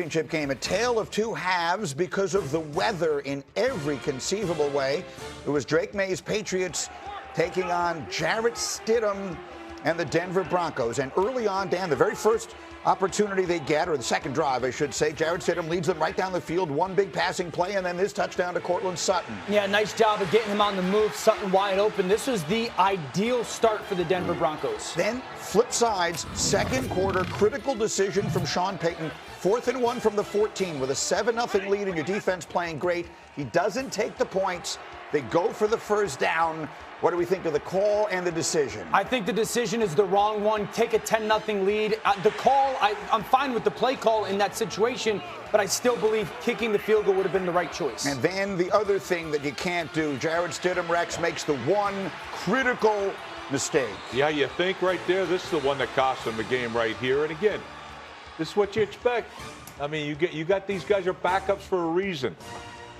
championship game. A tale of two halves because of the weather in every conceivable way. It was Drake Maye's Patriots taking on Jarrett Stidham and the Denver Broncos. And early on, Dan, the very first opportunity they get, or the second drive, I should say, Jarrett Stidham leads them right down the field, one big passing play, and then this touchdown to Cortland Sutton. Yeah, nice job of getting him on the move. Sutton wide open. This was the ideal start for the Denver Broncos. Then flip sides, second quarter, critical decision from Sean Payton. 4th and 1 from the 14 with a 7-0 lead and your defense playing great. He doesn't take the points. They go for the first down. What do we think of the call and the decision? I think the decision is the wrong one. Take a 10-0 lead. The call, I'm fine with the play call in that situation, but I still believe kicking the field goal would have been the right choice. And then the other thing that you can't do, Jarrett Stidham, Rex, makes the one critical mistake. Yeah, you think right there, this is the one that cost them the game right here. And again, this is what you expect. I mean, you got these guys are backups for a reason.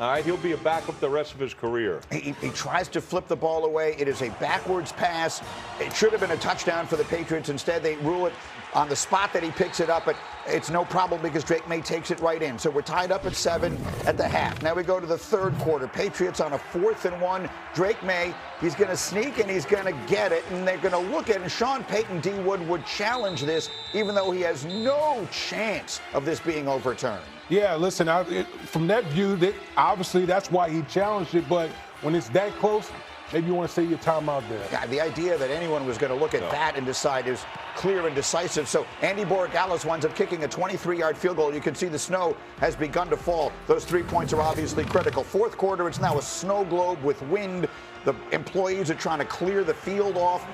All right, he'll be a backup the rest of his career. He tries to flip the ball away. It is a backwards pass. It should have been a touchdown for the Patriots. Instead, they rule it on the spot that he picks it up, but it's no problem because Drake Maye takes it right in. So we're tied up at 7 at the half. Now we go to the third quarter. Patriots on a 4th and 1. Drake Maye, he's going to sneak and he's going to get it, and they're going to look at it. And Sean Payton, D. Wood, would challenge this, even though he has no chance of this being overturned. Yeah, listen, from that view, obviously that's why he challenged it, but when it's that close, maybe you want to say your time out there. Yeah, the idea that anyone was going to look at that and decide is clear and decisive. So Andy Borregales winds up kicking a 23-yard field goal. You can see the snow has begun to fall. Those 3 points are obviously critical. Fourth quarter, it's now a snow globe with wind. The employees are trying to clear the field off.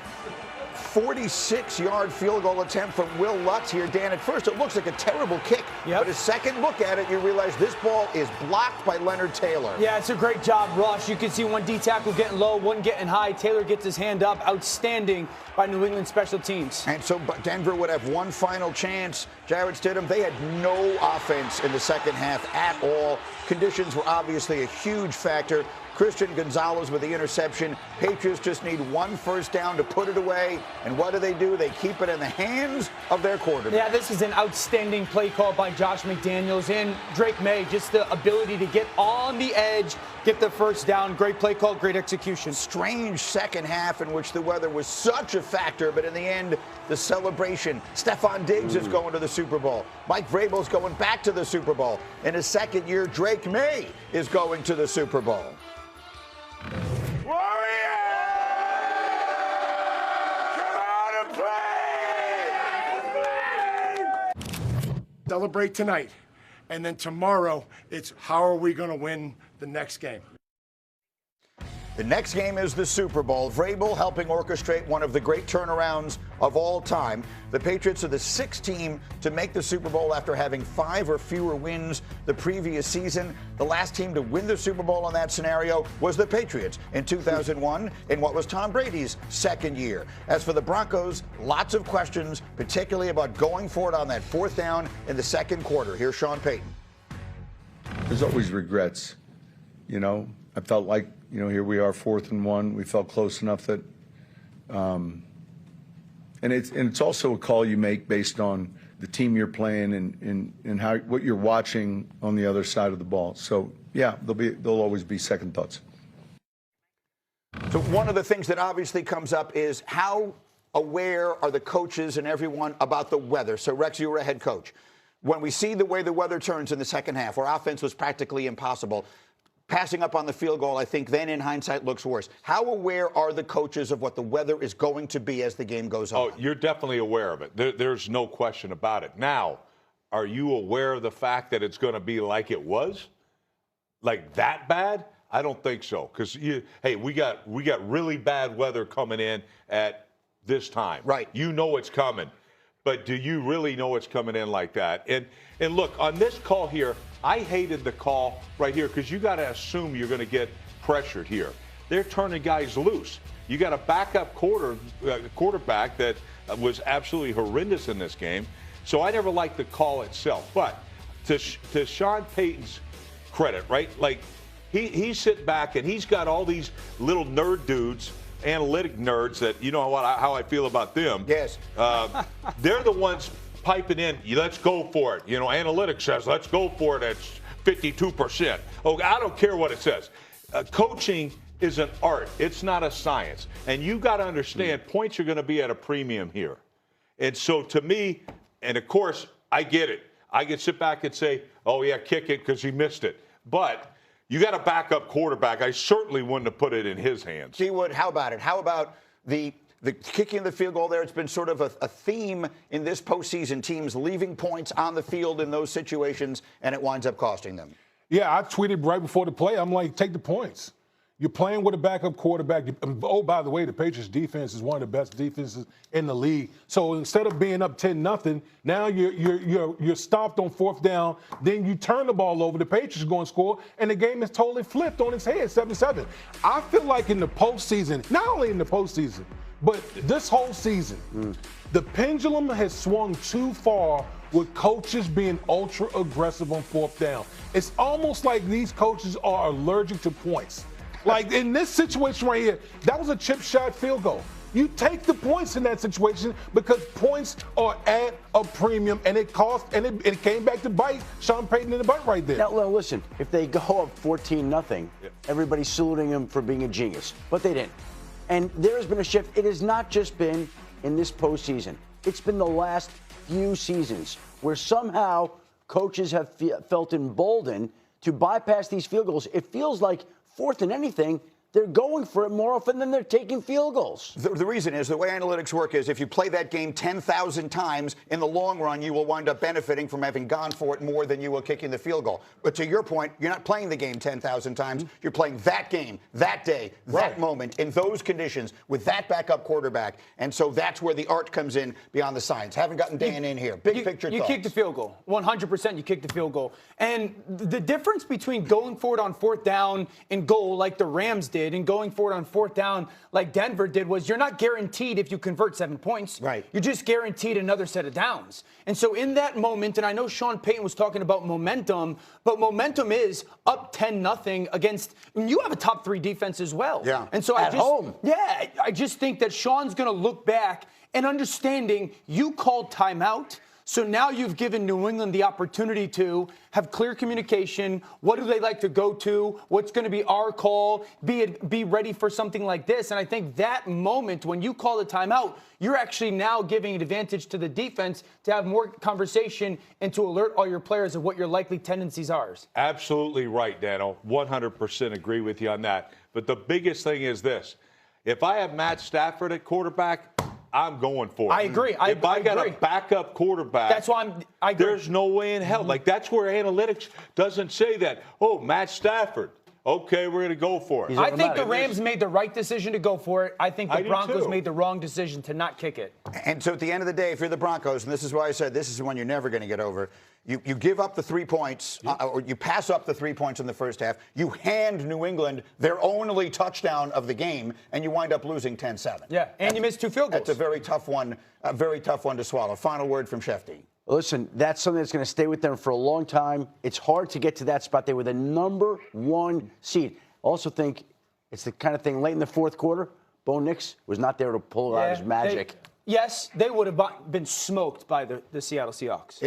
46-yard field goal attempt from Will Lutz here. Dan, at first it looks like a terrible kick, but a second look at it, you realize this ball is blocked by Leonard Taylor. Yeah, it's a great job, Rush. You can see one D tackle getting low, one getting high. Taylor gets his hand up. Outstanding by New England special teams. And so Denver would have one final chance. Jarrett Stidham, they had no offense in the second half at all. Conditions were obviously a huge factor. Christian Gonzalez with the interception. Patriots just need one first down to put it away. And what do? They keep it in the hands of their quarterback. Yeah, this is an outstanding play call by Josh McDaniels and Drake Maye. Just the ability to get on the edge, get the first down. Great play call, great execution. Strange second half in which the weather was such a factor, but in the end, the celebration. Stephon Diggs is going to the Super Bowl. Mike Vrabel's going back to the Super Bowl. In his second year, Drake Maye is going to the Super Bowl. Warriors! Come out and play! Celebrate tonight. And then tomorrow, it's how are we going to win the next game? The next game is the Super Bowl. Vrabel helping orchestrate one of the great turnarounds of all time. The Patriots are the 6th team to make the Super Bowl after having 5 or fewer wins the previous season. The last team to win the Super Bowl in that scenario was the Patriots in 2001 in what was Tom Brady's second year. As for the Broncos, lots of questions, particularly about going for it on that 4th down in the second quarter. Here's Sean Payton. There's always regrets. You know, I felt like, here we are, 4th and 1. We felt close enough that, and it's also a call you make based on the team you're playing and how what you're watching on the other side of the ball. So yeah, there'll always be second thoughts. So one of the things that obviously comes up is how aware are the coaches and everyone about the weather? So Rex, you were a head coach. When we see the way the weather turns in the second half, our offense was practically impossible. Passing up on the field goal, I think then in hindsight looks worse. How aware are the coaches of what the weather is going to be as the game goes on? Oh, you're definitely aware of it. There's no question about it. Now, are you aware of the fact that it's going to be like it was? Like that bad? I don't think so. Because, hey, we got really bad weather coming in at this time. Right. You know it's coming. But do you really know it's coming in like that? And look, on this call here, I hated the call right here because you got to assume you're going to get pressured here. They're turning guys loose. You got a backup quarterback that was absolutely horrendous in this game. So I never liked the call itself. But to Sean Payton's credit, right? Like he's sitting back and he's got all these little nerd dudes, analytic nerds that, you know how I feel about them. Yes. They're the ones piping in, let's go for it. Analytics says, let's go for it at 52%. Oh, I don't care what it says. Coaching is an art. It's not a science. And you got to understand, points are going to be at a premium here. And so to me, and of course, I get it. I can sit back and say, oh, yeah, kick it because he missed it. But you got a backup quarterback. I certainly wouldn't have put it in his hands. Gee, Wood, how about it? How about the kicking the field goal there? It's been sort of a theme in this postseason, teams leaving points on the field in those situations, and it winds up costing them. Yeah, I tweeted right before the play. I'm like, take the points. You're playing with a backup quarterback. Oh, by the way, the Patriots defense is one of the best defenses in the league. So instead of being up 10-0, now you're stopped on 4th down. Then you turn the ball over. The Patriots are going to score, and the game is totally flipped on its head, 7-7. I feel like in the postseason, not only in the postseason, but this whole season, the pendulum has swung too far with coaches being ultra aggressive on 4th down. It's almost like these coaches are allergic to points. Like in this situation right here, that was a chip shot field goal. You take the points in that situation because points are at a premium, and it cost, and it came back to bite Sean Payton in the butt right there. Now, listen, if they go up 14-0, everybody's saluting him for being a genius, but they didn't. And there has been a shift. It has not just been in this postseason. It's been the last few seasons where somehow coaches have felt emboldened to bypass these field goals. It feels like 4th and anything, they're going for it more often than they're taking field goals. The reason is the way analytics work is if you play that game 10,000 times, in the long run, you will wind up benefiting from having gone for it more than you will kicking the field goal. But to your point, you're not playing the game 10,000 times. You're playing that game, that day, that moment, in those conditions, with that backup quarterback. And so that's where the art comes in beyond the science. Haven't gotten Dan in here. Big picture thoughts. You kick the field goal. 100% you kick the field goal. And the difference between going for it on 4th down and goal like the Rams did and going for it on 4th down like Denver did was you're not guaranteed if you convert 7 points. Right. You're just guaranteed another set of downs. And so in that moment, and I know Sean Payton was talking about momentum, but momentum is up 10-0 against, and you have a top 3 defense as well. Yeah. And so I just think that Sean's going to look back and understanding you called timeout. So now you've given New England the opportunity to have clear communication. What do they like to go to? What's going to be our call? Be ready for something like this. And I think that moment when you call the timeout, you're actually now giving an advantage to the defense to have more conversation and to alert all your players of what your likely tendencies are. Absolutely right, Dano. 100% agree with you on that. But the biggest thing is this. If I have Matt Stafford at quarterback, I'm going for it. I agree. If I got a backup quarterback, that's why I agree. There's no way in hell. Like, that's where analytics doesn't say that. Oh, Matt Stafford. Okay, we're going to go for it. I think the Rams made the right decision to go for it. I think the Broncos made the wrong decision to not kick it. And so at the end of the day, if you're the Broncos, and this is why I said this is the one you're never going to get over, you give up the 3 points, or you pass up the 3 points in the first half, you hand New England their only touchdown of the game, and you wind up losing 10-7. Yeah, and you missed 2 field goals. That's a very tough one to swallow. Final word from Shefty. Listen, that's something that's going to stay with them for a long time. It's hard to get to that spot. They were the number 1 seed. Also think it's the kind of thing late in the 4th quarter, Bo Nix was not there to pull out his magic. Yes, they would have been smoked by the Seattle Seahawks.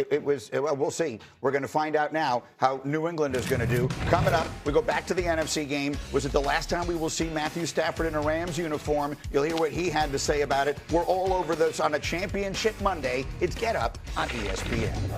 We'll see. We're going to find out now how New England is going to do. Coming up, we go back to the NFC game. Was it the last time we will see Matthew Stafford in a Rams uniform? You'll hear what he had to say about it. We're all over this on a Championship Monday. It's Get Up on ESPN.